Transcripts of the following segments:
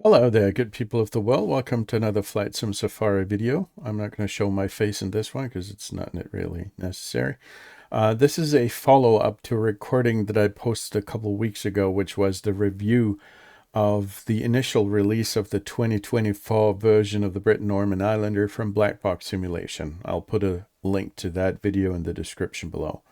Hello there, good people of the world. Welcome to another FlightSimSafaris video. I'm not going to show my face in this one because it's not really necessary. This is a follow-up to a recording that I posted a couple weeks ago, which was the review of the initial release of the 2024 version of the Britten-Norman Islander from Blackbox Simulation. I'll put a link to that video in the description below.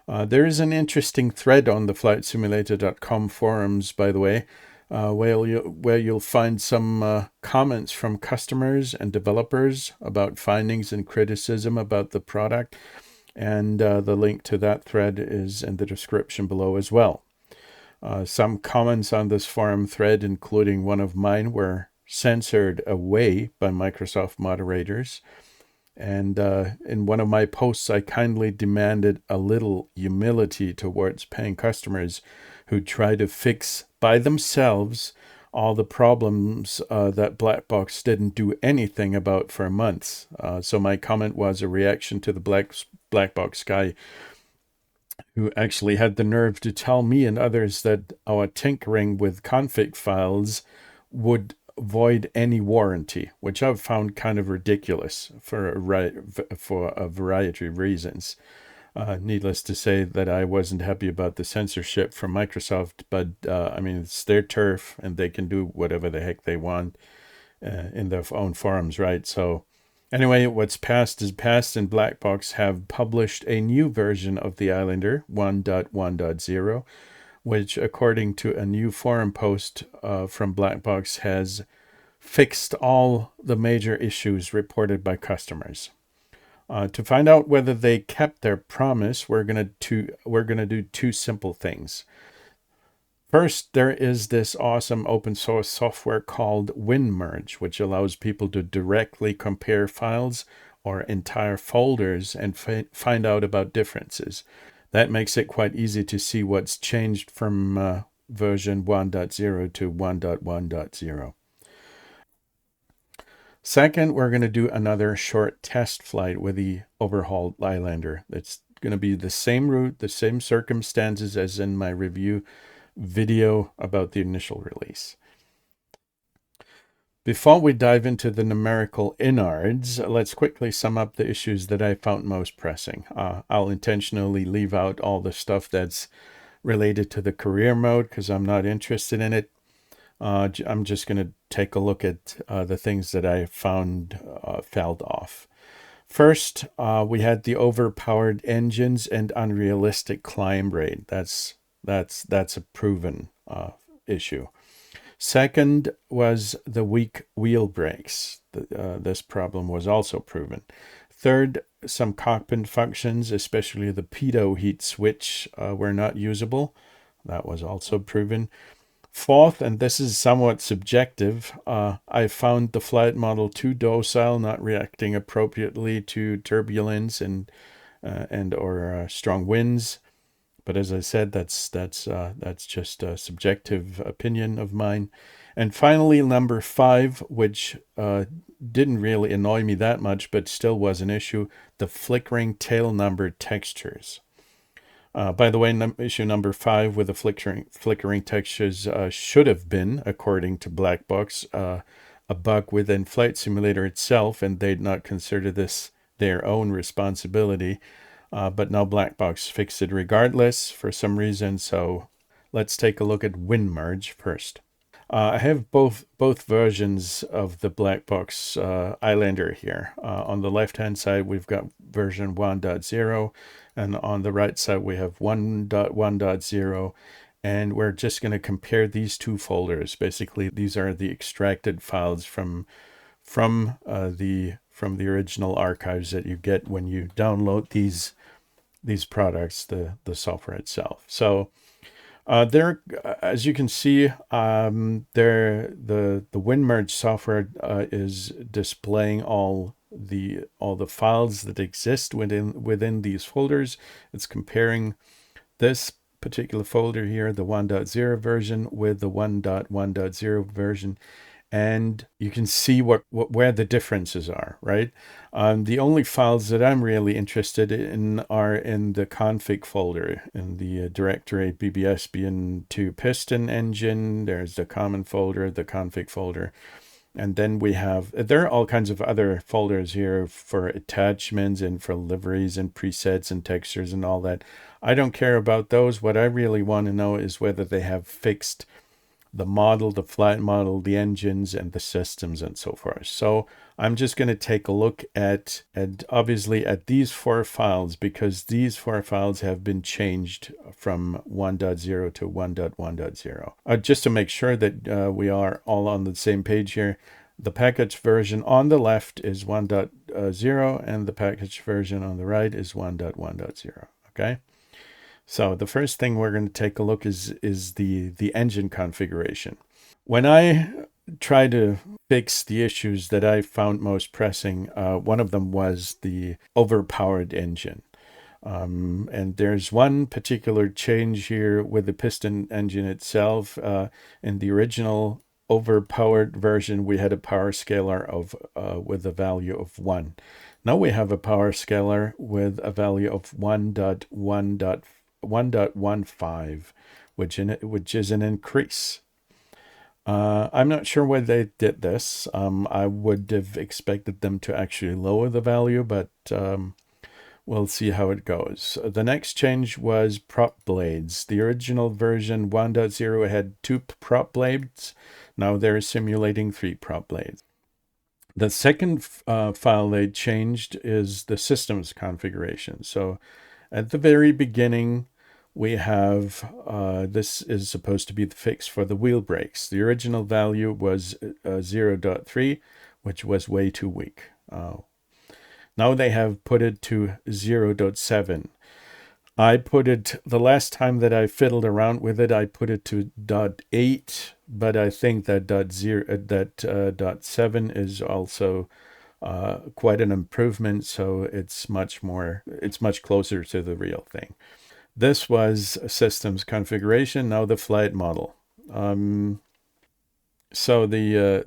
There is an interesting thread on the FlightSimulator.com forums, by the way, where you'll find some comments from customers and developers about findings and criticism about the product. And the link to that thread is in the description below as well. Some comments on this forum thread, including one of mine, were censored away by Microsoft moderators. And in one of my posts, I kindly demanded a little humility towards paying customers who try to fix by themselves all the problems that Blackbox didn't do anything about for months. So my comment was a reaction to the Blackbox guy who actually had the nerve to tell me and others that our tinkering with config files would void any warranty, which I've found kind of ridiculous for a variety of reasons. Needless to say that I wasn't happy about the censorship from Microsoft, but I mean, it's their turf and they can do whatever the heck they want in their own forums, right? So anyway, what's past is past, and Blackbox have published a new version of the Islander 1.1.0, which, according to a new forum post from Blackbox, has fixed all the major issues reported by customers. To find out whether they kept their promise, we're gonna do two simple things. First, there is this awesome open source software called WinMerge, which allows people to directly compare files or entire folders and find out about differences. That makes it quite easy to see what's changed from version 1.0 to 1.1.0. Second, we're going to do another short test flight with the overhauled Islander. It's going to be the same route, the same circumstances as in my review video about the initial release. Before we dive into the numerical innards, let's quickly sum up the issues that I found most pressing. I'll intentionally leave out all the stuff that's related to the career mode because I'm not interested in it. I'm just going to take a look at the things that I found fell off. First, we had the overpowered engines and unrealistic climb rate. That's a proven issue. Second was the weak wheel brakes. This problem was also proven. Third, some cockpit functions, especially the pitot heat switch, were not usable. That was also proven. Fourth, and this is somewhat subjective, I found the flight model too docile, not reacting appropriately to turbulence and or strong winds. But as I said, that's just a subjective opinion of mine. And finally, number 5, which didn't really annoy me that much, but still was an issue, the flickering tail number textures. By the way, issue number 5 with the flickering textures should have been, according to Blackbox, a bug within Flight Simulator itself, and they'd not consider this their own responsibility. But now Blackbox fixed it regardless for some reason. So let's take a look at WinMerge first. I have both versions of the Blackbox Islander here. On the left-hand side, we've got version 1.0, and on the right side, we have 1.1.0. And we're just going to compare these two folders. Basically, these are the extracted files from the original archives that you get when you download these products, the software itself. So there, as you can see, the WinMerge software is displaying all the files that exist within these folders. It's comparing this particular folder here, the 1.0 version, with the 1.1.0 version, and you can see where the differences are, right? The only files that I'm really interested in are in the config folder in the directory BBS BN2 piston engine. There's the common folder, the config folder. And then there are all kinds of other folders here for attachments and for liveries and presets and textures and all that. I don't care about those. What I really want to know is whether they have fixed the model, the flight model, the engines, and the systems, and so forth. So I'm just going to take a look at obviously at these 4 files, because these 4 files have been changed from 1.0 to 1.1.0. Just to make sure that we are all on the same page here, the package version on the left is 1.0 and the package version on the right is 1.1.0. Okay. So the first thing we're going to take a look is the engine configuration. When I try to fix the issues that I found most pressing, one of them was the overpowered engine. And there's one particular change here with the piston engine itself. In the original overpowered version, we had a power scalar of with a value of 1. Now we have a power scalar with a value of 1.15, which is an increase. I'm not sure why they did this. I would have expected them to actually lower the value, but we'll see how it goes. The next change was prop blades. The original version 1.0 had 2 prop blades. Now they're simulating 3 prop blades. The second file they changed is the systems configuration. So at the very beginning, we have, this is supposed to be the fix for the wheel brakes. The original value was 0.3, which was way too weak. Now they have put it to 0.7. I put it, the last time that I fiddled around with it, I put it to 0.8, but I think that 0.7 is also quite an improvement, so it's much closer to the real thing. This was systems configuration, now the flight model. So the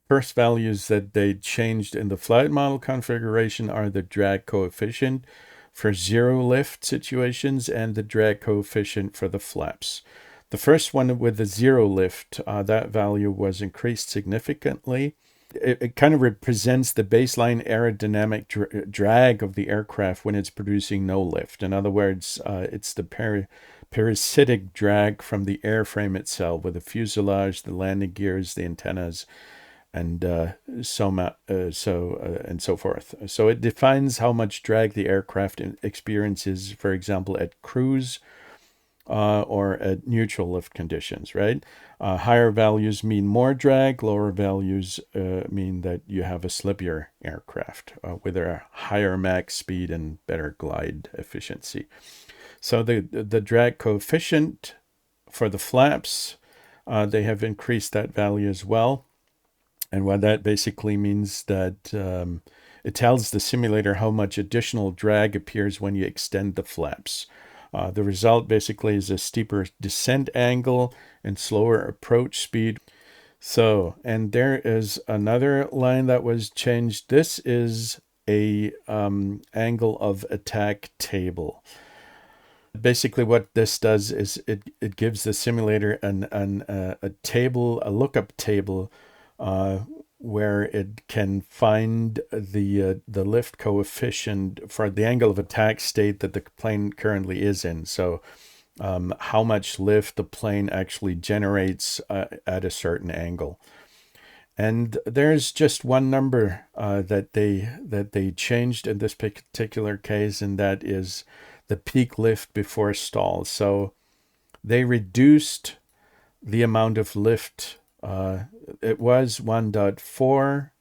first values that they changed in the flight model configuration are the drag coefficient for zero lift situations and the drag coefficient for the flaps. The first one with the zero lift, that value was increased significantly. It kind of represents the baseline aerodynamic drag of the aircraft when it's producing no lift. In other words, it's the parasitic drag from the airframe itself, with the fuselage, the landing gears, the antennas, and so forth. So it defines how much drag the aircraft experiences, for example, at cruise or at neutral lift conditions, right? Higher values mean more drag, lower values mean that you have a slippier aircraft with a higher max speed and better glide efficiency. So the drag coefficient for the flaps, they have increased that value as well. And what that basically means that it tells the simulator how much additional drag appears when you extend the flaps. The result basically is a steeper descent angle and slower approach speed. So, and there is another line that was changed. This is a angle of attack table. Basically what this does is it gives the simulator a table, a lookup table, where it can find the lift coefficient for the angle of attack state that the plane currently is in. So how much lift the plane actually generates at a certain angle. And there's just one number that they changed in this particular case, and that is the peak lift before stall. So they reduced the amount of lift. It was 1.4.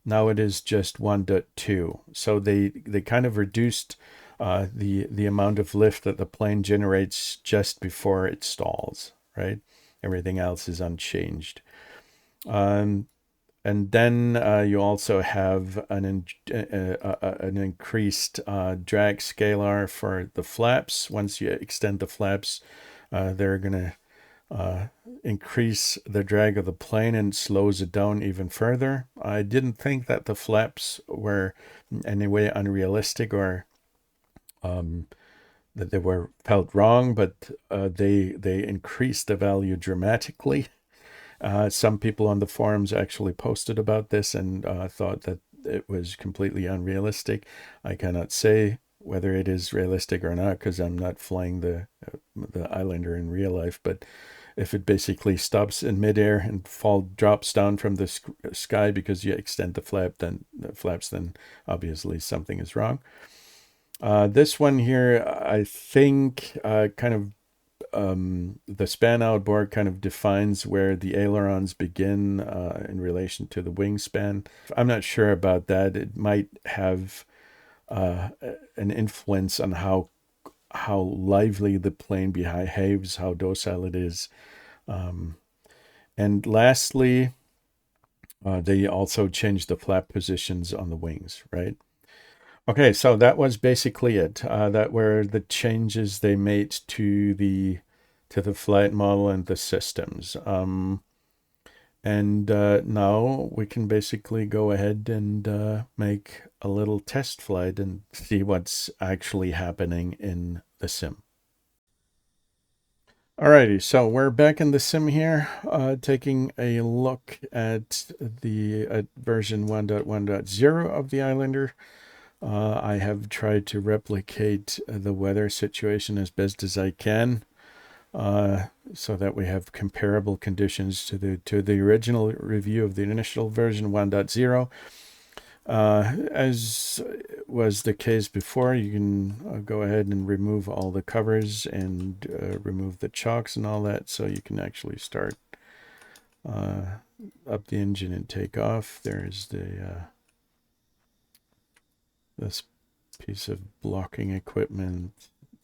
Now it is just 1.2. So they kind of reduced the amount of lift that the plane generates just before it stalls, right? Everything else is unchanged. And then you also have an increased drag scalar for the flaps. Once you extend the flaps, they're going to increase the drag of the plane and slows it down even further. I didn't think that the flaps were in any way unrealistic or that they were felt wrong, but they increased the value dramatically. Some people on the forums actually posted about this and thought that it was completely unrealistic. I cannot say whether it is realistic or not because I'm not flying the Islander in real life, but if it basically stops in midair and drops down from the sky because you extend the flaps, then obviously something is wrong. This one here, I think, kind of the span outboard kind of defines where the ailerons begin in relation to the wingspan. I'm not sure about that. It might have an influence on how lively the plane behaves, how docile it is. And lastly, they also changed the flap positions on the wings, right? Okay, so that was basically it. That were the changes they made to the flight model and the systems. And now we can basically go ahead and make a little test flight and see what's actually happening in the sim. Alrighty, so we're back in the sim here, taking a look at the version 1.1.0 of the Islander. I have tried to replicate the weather situation as best as I can, so that we have comparable conditions to the original review of the initial version 1.0. As was the case before, you can go ahead and remove all the covers and remove the chocks and all that, so you can actually start up the engine and take off. There's the this piece of blocking equipment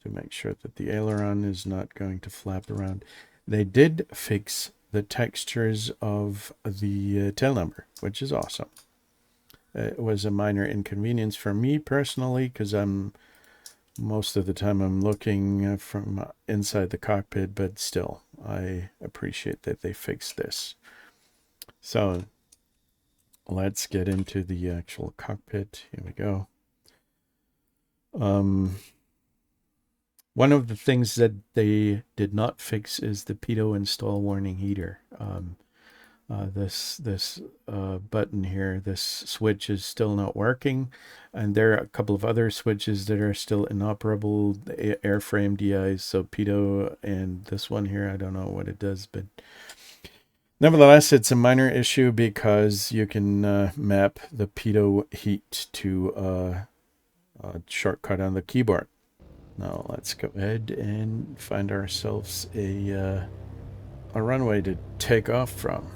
to make sure that the aileron is not going to flap around. They did fix the textures of the tail number, which is awesome. It was a minor inconvenience for me personally because most of the time I'm looking from inside the cockpit, but still I appreciate that they fixed this. So let's get into the actual cockpit. Here we go. One of the things that they did not fix is the pitot install warning heater. This button here, this switch is still not working, and there are a couple of other switches that are still inoperable, the airframe DIs, so pitot, and this one here, I don't know what it does, but nevertheless, it's a minor issue because you can map the pitot heat to a shortcut on the keyboard. Now let's go ahead and find ourselves a runway to take off from,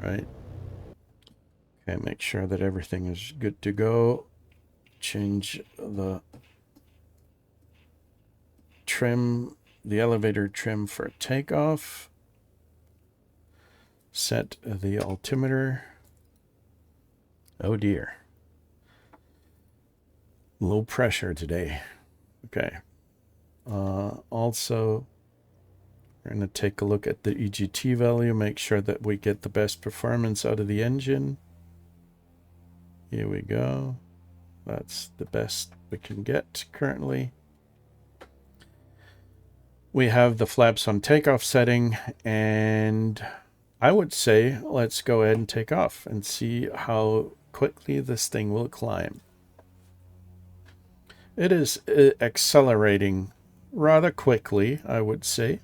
right? Okay, make sure that everything is good to go. Change the trim, the elevator trim for takeoff. Set the altimeter. Oh dear. Low pressure today. Okay. Also, we're going to take a look at the EGT value, make sure that we get the best performance out of the engine. Here we go. That's the best we can get currently. We have the flaps on takeoff setting, and I would say let's go ahead and take off and see how quickly this thing will climb. It is accelerating rather quickly, I would say.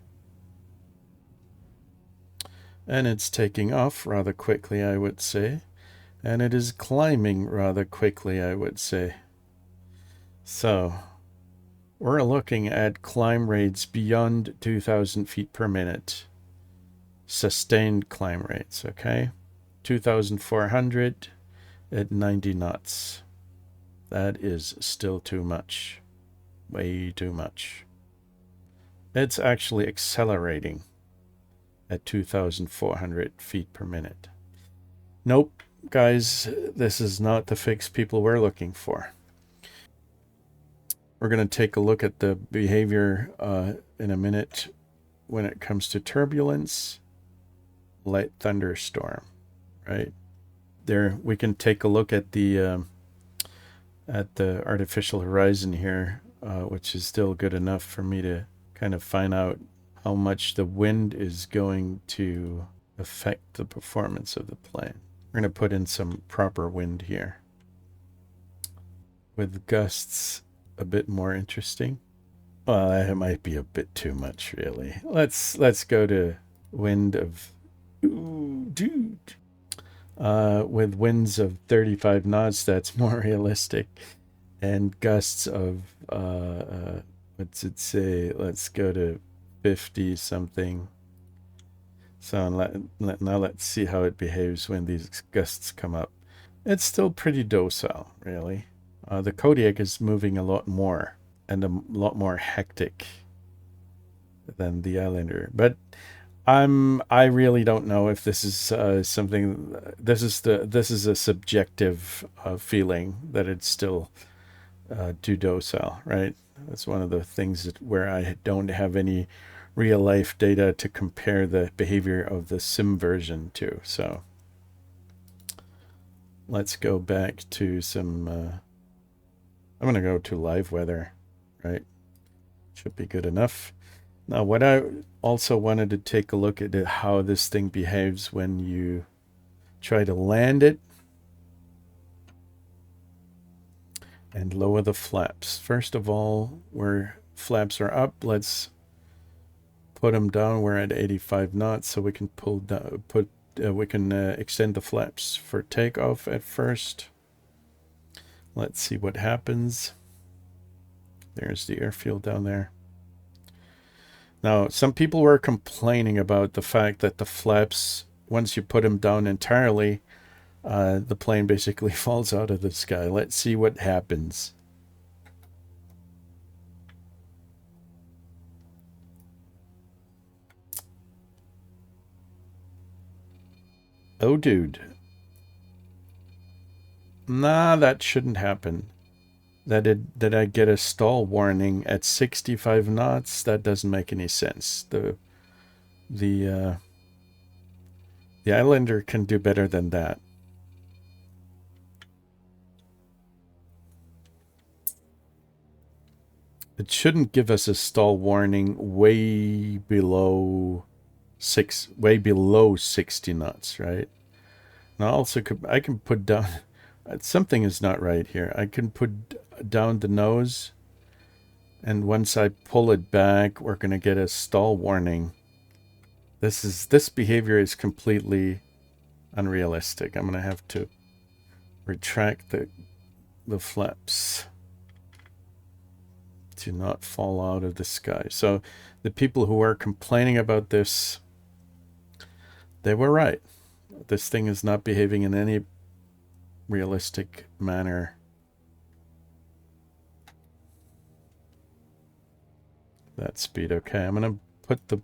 And it's taking off rather quickly, I would say. And it is climbing rather quickly, I would say. So, we're looking at climb rates beyond 2,000 feet per minute. Sustained climb rates, okay? 2,400 at 90 knots. That is still too much. Way too much. It's actually accelerating at 2,400 feet per minute. Nope, guys, this is not the fix people were looking for. We're going to take a look at the behavior in a minute when it comes to turbulence, light thunderstorm, right? There we can take a look at the artificial horizon here, which is still good enough for me to kind of find out how much the wind is going to affect the performance of the plane. We're going to put in some proper wind here, with gusts a bit more interesting. Well, it might be a bit too much, really. Let's go to wind of, ooh, dude. With winds of 35 knots, that's more realistic, and gusts of what's it say? Let's go to 50 something. So now let's see how it behaves when these gusts come up. It's still pretty docile, really. The Kodiak is moving a lot more and a lot more hectic than the Islander, but I really don't know if this is something. This is a subjective feeling that it's still too docile, right? That's one of the things where I don't have any real life data to compare the behavior of the sim version to. So let's go back to some. I'm going to go to live weather, right? Should be good enough. Now, what I also wanted to take a look at how this thing behaves when you try to land it and lower the flaps. First of all, where flaps are up, let's put them down. We're at 85 knots, so we can pull down, extend the flaps for takeoff at first. Let's see what happens. There's the airfield down there. Now, some people were complaining about the fact that the flaps, once you put them down entirely, the plane basically falls out of the sky. Let's see what happens. Oh, dude. Nah, that shouldn't happen. Did I get a stall warning at 65 knots? That doesn't make any sense. The Islander can do better than that. It shouldn't give us a stall warning way below 60 knots, right? Now also I can put down something is not right here. I can put down the nose, and once I pull it back, we're going to get a stall warning. This behavior is completely unrealistic. I'm going to have to retract the flaps to not fall out of the sky. So the people who are complaining about this, they were right. This thing is not behaving in any realistic manner. That speed. Okay, I'm gonna put the,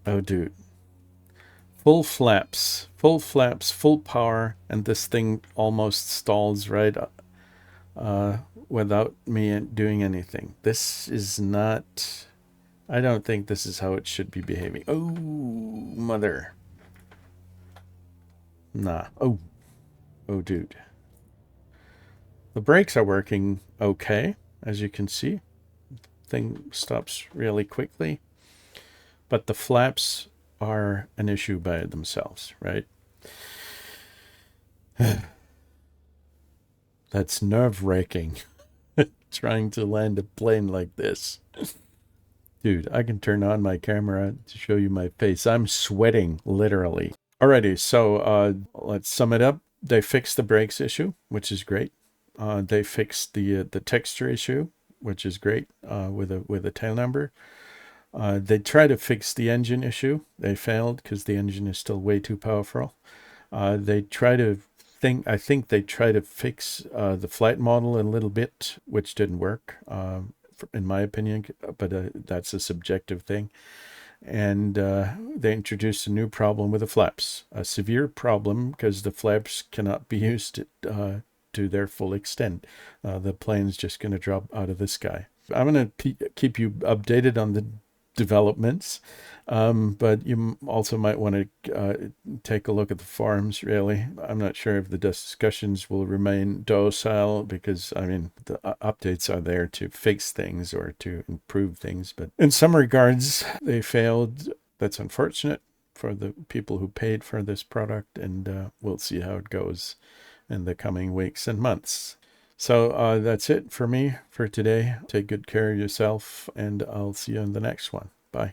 oh dude, full flaps, full power, and this thing almost stalls right without me doing anything. This is not, I don't think this is how it should be behaving. Oh, mother. Nah. Oh, dude. The brakes are working okay, as you can see. Thing stops really quickly. But the flaps are an issue by themselves, right? That's nerve-wracking. Trying to land a plane like this. Dude, I can turn on my camera to show you my face. I'm sweating, literally. Alrighty, so let's sum it up. They fixed the brakes issue, which is great. They fixed the texture issue, which is great, with a tail number. They tried to fix the engine issue. They failed because the engine is still way too powerful. They try to I think they try to fix the flight model a little bit, which didn't work, in my opinion, but that's a subjective thing. And they introduced a new problem with the flaps, a severe problem because the flaps cannot be used to their full extent. The plane's just going to drop out of the sky. I'm going to keep you updated on the developments, but you also might want to take a look at the forums, really. I'm not sure if the discussions will remain docile because, I mean, the updates are there to fix things or to improve things, but in some regards, they failed. That's unfortunate for the people who paid for this product, and we'll see how it goes in the coming weeks and months. So that's it for me for today. Take good care of yourself, and I'll see you in the next one. Bye.